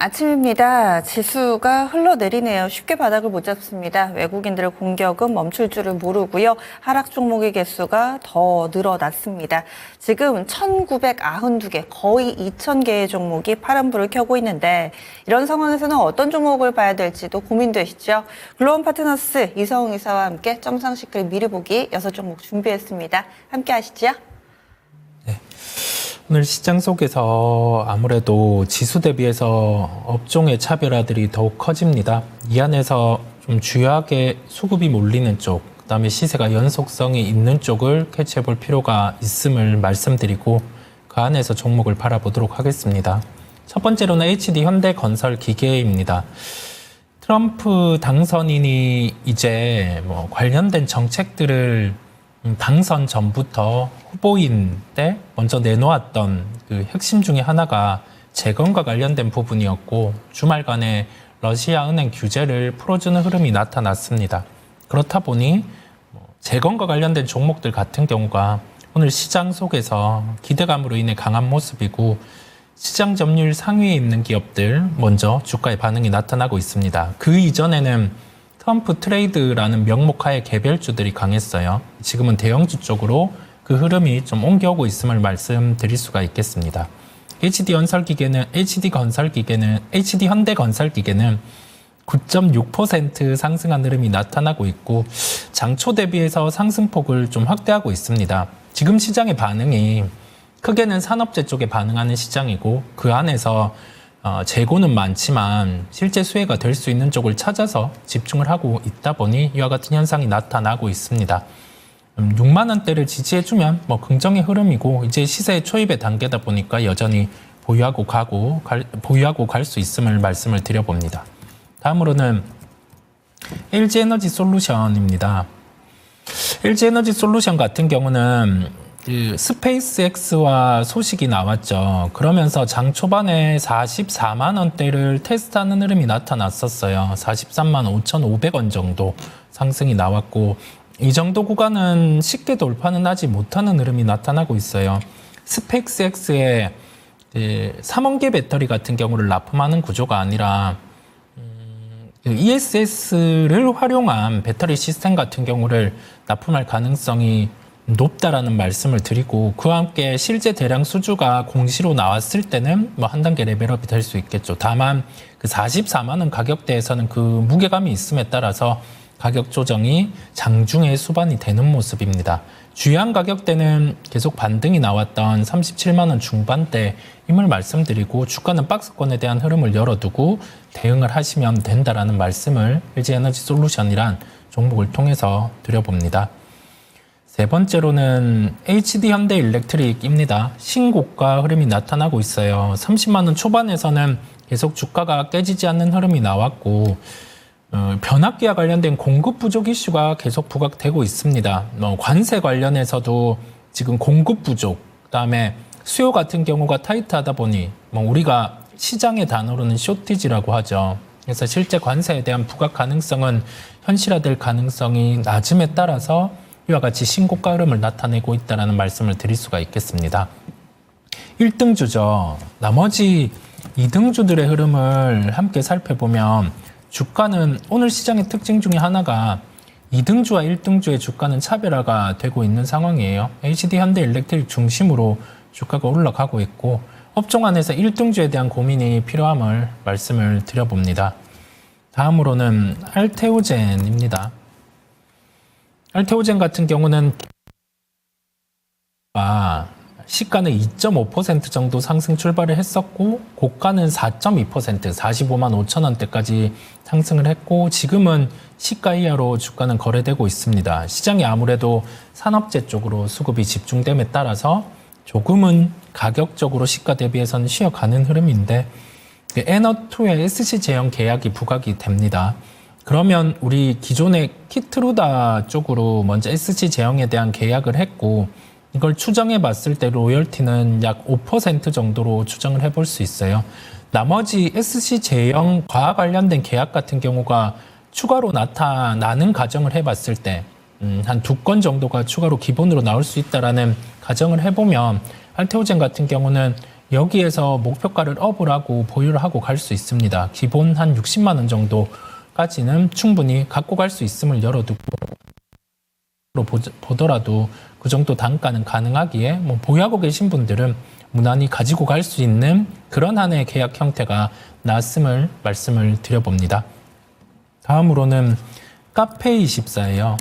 아침입니다. 지수가 흘러내리네요. 쉽게 바닥을 못 잡습니다. 외국인들의 공격은 멈출 줄을 모르고요. 하락 종목의 개수가 더 늘어났습니다. 지금 1,992개, 거의 2,000개의 종목이 파란불을 켜고 있는데 이런 상황에서는 어떤 종목을 봐야 될지도 고민되시죠? 글로벌 파트너스 이성웅 이사와 함께 점상시크릿 미리 보기 6종목 준비했습니다. 함께 하시죠. 오늘 시장 속에서 아무래도 지수 대비해서 업종의 차별화들이 더욱 커집니다. 이 안에서 좀 주요하게 수급이 몰리는 쪽, 그다음에 시세가 연속성이 있는 쪽을 캐치해 볼 필요가 있음을 말씀드리고 그 안에서 종목을 바라보도록 하겠습니다. 첫 번째로는 HD 현대건설기계입니다. 트럼프 당선인이 이제 관련된 정책들을 당선 전부터 후보인 때 먼저 내놓았던 그 핵심 중에 하나가 재건과 관련된 부분이었고 주말간에 러시아 은행 규제를 풀어주는 흐름이 나타났습니다. 그렇다 보니 재건과 관련된 종목들 같은 경우가 오늘 시장 속에서 기대감으로 인해 강한 모습이고 시장 점유율 상위에 있는 기업들 먼저 주가의 반응이 나타나고 있습니다. 그 이전에는 트럼프 트레이드라는 명목하에 개별주들이 강했어요. 지금은 대형주 쪽으로 그 흐름이 좀 옮겨오고 있음을 말씀드릴 수가 있겠습니다. HD 현대건설기계는 9.6% 상승한 흐름이 나타나고 있고 장초 대비해서 상승폭을 좀 확대하고 있습니다. 지금 시장의 반응이 크게는 산업재 쪽에 반응하는 시장이고 그 안에서 재고는 많지만 실제 수혜가 될 수 있는 쪽을 찾아서 집중을 하고 있다 보니 이와 같은 현상이 나타나고 있습니다. 6만 원대를 지지해주면 긍정의 흐름이고 이제 시세의 초입의 단계다 보니까 여전히 보유하고 갈 수 있음을 말씀을 드려봅니다. 다음으로는 LG에너지솔루션입니다. LG에너지솔루션 같은 경우는 스페이스X와 소식이 나왔죠. 그러면서 장 초반에 44만 원대를 테스트하는 흐름이 나타났었어요. 43만 5,500원 정도 상승이 나왔고 이 정도 구간은 쉽게 돌파는 하지 못하는 흐름이 나타나고 있어요. 스페이스X의 3원계 배터리 같은 경우를 납품하는 구조가 아니라 ESS를 활용한 배터리 시스템 같은 경우를 납품할 가능성이 높다라는 말씀을 드리고 그와 함께 실제 대량 수주가 공시로 나왔을 때는 한 단계 레벨업이 될 수 있겠죠. 다만 그 44만 원 가격대에서는 그 무게감이 있음에 따라서 가격 조정이 장중에 수반이 되는 모습입니다. 주요한 가격대는 계속 반등이 나왔던 37만 원 중반대임을 말씀드리고 주가는 박스권에 대한 흐름을 열어두고 대응을 하시면 된다라는 말씀을 LG에너지솔루션이란 종목을 통해서 드려봅니다. 세 번째로는 HD 현대일렉트릭입니다. 신고가 흐름이 나타나고 있어요. 30만 원 초반에서는 계속 주가가 깨지지 않는 흐름이 나왔고 변압기와 관련된 공급 부족 이슈가 계속 부각되고 있습니다. 관세 관련해서도 지금 공급 부족, 그다음에 수요 같은 경우가 타이트하다 보니 우리가 시장의 단어로는 쇼티지라고 하죠. 그래서 실제 관세에 대한 부각 가능성은 현실화될 가능성이 낮음에 따라서 이와 같이 신고가 흐름을 나타내고 있다는 말씀을 드릴 수가 있겠습니다. 1등주죠. 나머지 2등주들의 흐름을 함께 살펴보면 주가는 오늘 시장의 특징 중에 하나가 2등주와 1등주의 주가는 차별화가 되고 있는 상황이에요. HD 현대일렉트릭 중심으로 주가가 올라가고 있고 업종 안에서 1등주에 대한 고민이 필요함을 말씀을 드려봅니다. 다음으로는 알테오젠입니다. 알테오젠 같은 경우는 시가는 2.5% 정도 상승 출발을 했었고 고가는 4.2% 45만 5천 원대까지 상승을 했고 지금은 시가 이하로 주가는 거래되고 있습니다. 시장이 아무래도 산업재 쪽으로 수급이 집중됨에 따라서 조금은 가격적으로 시가 대비해서는 쉬어가는 흐름인데 에너2의 SC 제형 계약이 부각이 됩니다. 그러면 우리 기존의 키트루다 쪽으로 먼저 SC 제형에 대한 계약을 했고 이걸 추정해 봤을 때 로열티는 약 5% 정도로 추정을 해볼 수 있어요. 나머지 SC 제형과 관련된 계약 같은 경우가 추가로 나타나는 가정을 해봤을 때 한 2건 정도가 추가로 기본으로 나올 수 있다라는 가정을 해보면 알테오젠 같은 경우는 여기에서 목표가를 업을 하고 보유를 하고 갈 수 있습니다. 기본 한 60만 원 정도까지는 충분히 갖고 갈 수 있음을 열어두고 보더라도 그 정도 단가는 가능하기에 뭐 보유하고 계신 분들은 무난히 가지고 갈 수 있는 그런 한의 계약 형태가 나왔음을 말씀을 드려봅니다. 다음으로는 카페24예요.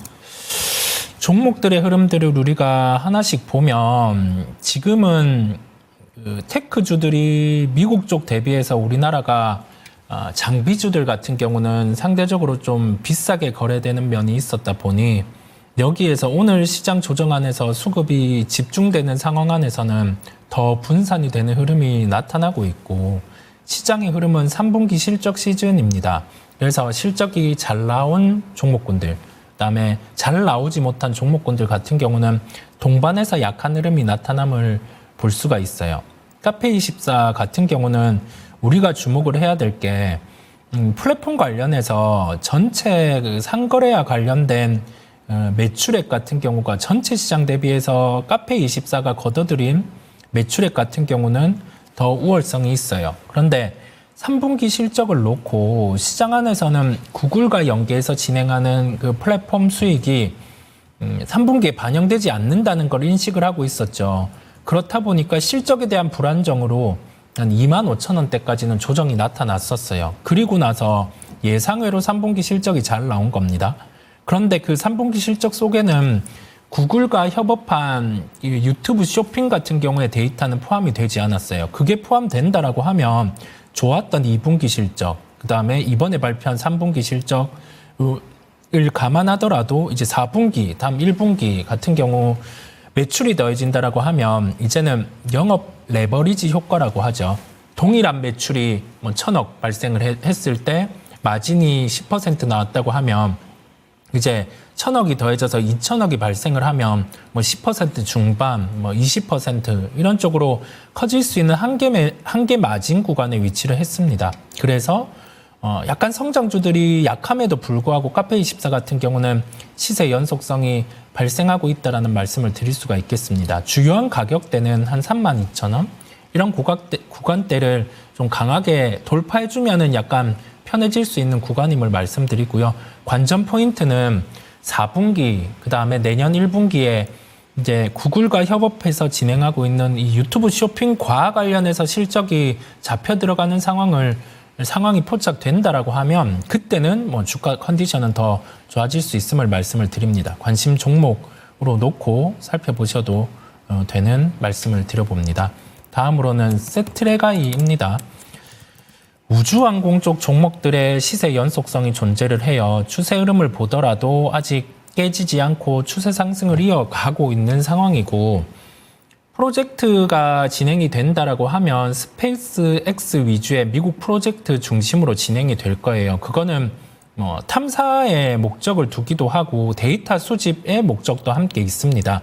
종목들의 흐름들을 우리가 하나씩 보면 지금은 그 테크주들이 미국 쪽 대비해서 우리나라가 장비주들 같은 경우는 상대적으로 좀 비싸게 거래되는 면이 있었다 보니 여기에서 오늘 시장 조정 안에서 수급이 집중되는 상황 안에서는 더 분산이 되는 흐름이 나타나고 있고 시장의 흐름은 3분기 실적 시즌입니다. 그래서 실적이 잘 나온 종목군들, 그다음에 잘 나오지 못한 종목군들 같은 경우는 동반해서 약한 흐름이 나타남을 볼 수가 있어요. 카페24 같은 경우는 우리가 주목을 해야 될 게 플랫폼 관련해서 전체 그 상거래와 관련된 매출액 같은 경우가 전체 시장 대비해서 카페24가 거둬들인 매출액 같은 경우는 더 우월성이 있어요. 그런데 3분기 실적을 놓고 시장 안에서는 구글과 연계해서 진행하는 그 플랫폼 수익이 3분기에 반영되지 않는다는 걸 인식을 하고 있었죠. 그렇다 보니까 실적에 대한 불안정으로 한 25,000원대까지는 조정이 나타났었어요. 그리고 나서 예상외로 3분기 실적이 잘 나온 겁니다. 그런데 그 3분기 실적 속에는 구글과 협업한 유튜브 쇼핑 같은 경우에 데이터는 포함이 되지 않았어요. 그게 포함된다라고 하면 좋았던 2분기 실적, 그 다음에 이번에 발표한 3분기 실적을 감안하더라도 이제 4분기, 다음 1분기 같은 경우 매출이 더해진다라고 하면 이제는 영업 레버리지 효과라고 하죠. 동일한 매출이 뭐 1,000억 발생을 했을 때 마진이 10% 나왔다고 하면 이제 1,000억이 더해져서 2,000억이 발생을 하면 뭐 10% 중반, 뭐 20% 이런 쪽으로 커질 수 있는 한계 마진 구간에 위치를 했습니다. 그래서 약간 성장주들이 약함에도 불구하고 카페24 같은 경우는 시세 연속성이 발생하고 있다라는 말씀을 드릴 수가 있겠습니다. 주요한 가격대는 한 32,000원 이런 구간대를 좀 강하게 돌파해주면은 약간 편해질 수 있는 구간임을 말씀드리고요. 관전 포인트는 4분기, 그 다음에 내년 1분기에 이제 구글과 협업해서 진행하고 있는 이 유튜브 쇼핑과 관련해서 실적이 잡혀 들어가는 상황이 포착된다라고 하면 그때는 뭐 주가 컨디션은 더 좋아질 수 있음을 말씀을 드립니다. 관심 종목으로 놓고 살펴보셔도 되는 말씀을 드려봅니다. 다음으로는 세트레가이입니다. 우주항공 쪽 종목들의 시세 연속성이 존재를 해요. 추세 흐름을 보더라도 아직 깨지지 않고 추세 상승을 이어가고 있는 상황이고 프로젝트가 진행이 된다라고 하면 스페이스 X 위주의 미국 프로젝트 중심으로 진행이 될 거예요. 그거는 뭐 탐사의 목적을 두기도 하고 데이터 수집의 목적도 함께 있습니다.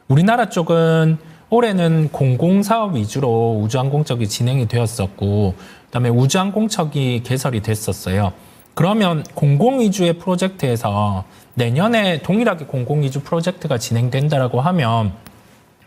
우리나라 쪽은 올해는 공공사업 위주로 우주항공척이 진행이 되었었고 그다음에 우주항공척이 개설이 됐었어요. 그러면 공공 위주의 프로젝트에서 내년에 동일하게 공공 위주 프로젝트가 진행된다라고 하면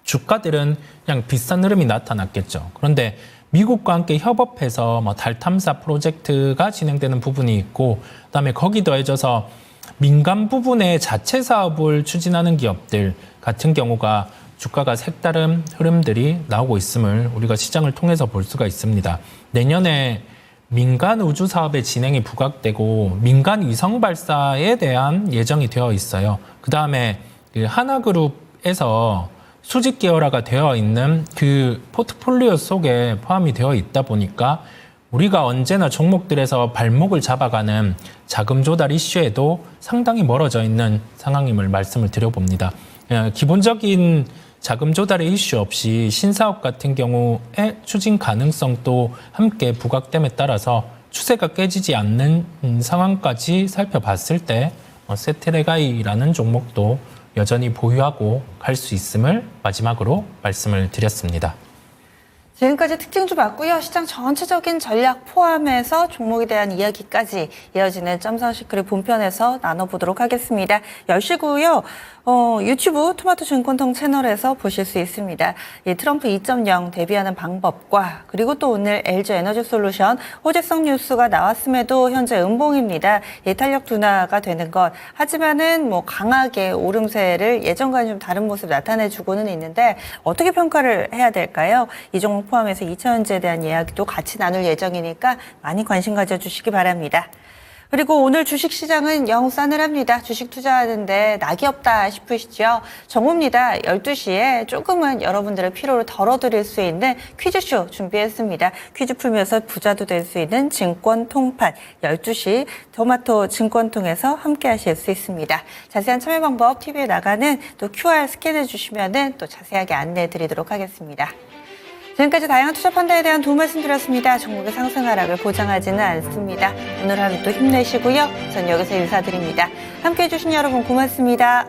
주가들은 그냥 비싼 흐름이 나타났겠죠. 그런데 미국과 함께 협업해서 뭐 달 탐사 프로젝트가 진행되는 부분이 있고 그다음에 거기 더해져서 민간 부분의 자체 사업을 추진하는 기업들 같은 경우가 주가가 색다른 흐름들이 나오고 있음을 우리가 시장을 통해서 볼 수가 있습니다. 내년에 민간 우주 사업의 진행이 부각되고 민간 위성 발사에 대한 예정이 되어 있어요. 그 다음에 하나그룹에서 수직 계열화가 되어 있는 그 포트폴리오 속에 포함이 되어 있다 보니까 우리가 언제나 종목들에서 발목을 잡아가는 자금 조달 이슈에도 상당히 멀어져 있는 상황임을 말씀을 드려봅니다. 기본적인 자금 조달의 이슈 없이 신사업 같은 경우에 추진 가능성도 함께 부각됨에 따라서 추세가 깨지지 않는 상황까지 살펴봤을 때 세트레가이라는 종목도 여전히 보유하고 갈 수 있음을 마지막으로 말씀을 드렸습니다. 지금까지 특징주 봤고요. 시장 전체적인 전략 포함해서 종목에 대한 이야기까지 이어지는 점성시크릿 본편에서 나눠보도록 하겠습니다. 10시고요. 유튜브 토마토 증권통 채널에서 보실 수 있습니다. 이 트럼프 2.0 대비하는 방법과 그리고 또 오늘 LG 에너지솔루션 호재성 뉴스가 나왔음에도 현재 음봉입니다. 이 탄력 둔화가 되는 것. 하지만은 뭐 강하게 오름세를 예전과는 좀 다른 모습 나타내주고는 있는데 어떻게 평가를 해야 될까요? 이 종목 포함해서 2차전지에 대한 이야기도 같이 나눌 예정이니까 많이 관심 가져주시기 바랍니다. 그리고 오늘 주식시장은 영 싸늘합니다. 주식 투자하는데 낙이 없다 싶으시죠? 정오입니다. 12시에 조금은 여러분들의 피로를 덜어드릴 수 있는 퀴즈쇼 준비했습니다. 퀴즈 풀면서 부자도 될 수 있는 증권 통판 12시 토마토 증권통에서 함께 하실 수 있습니다. 자세한 참여 방법 TV에 나가는 또 QR 스캔해 주시면 또 자세하게 안내해 드리도록 하겠습니다. 지금까지 다양한 투자 판단에 대한 도움 말씀드렸습니다. 종목의 상승 하락을 보장하지는 않습니다. 오늘 하루 또 힘내시고요. 전 여기서 인사드립니다. 함께해 주신 여러분 고맙습니다.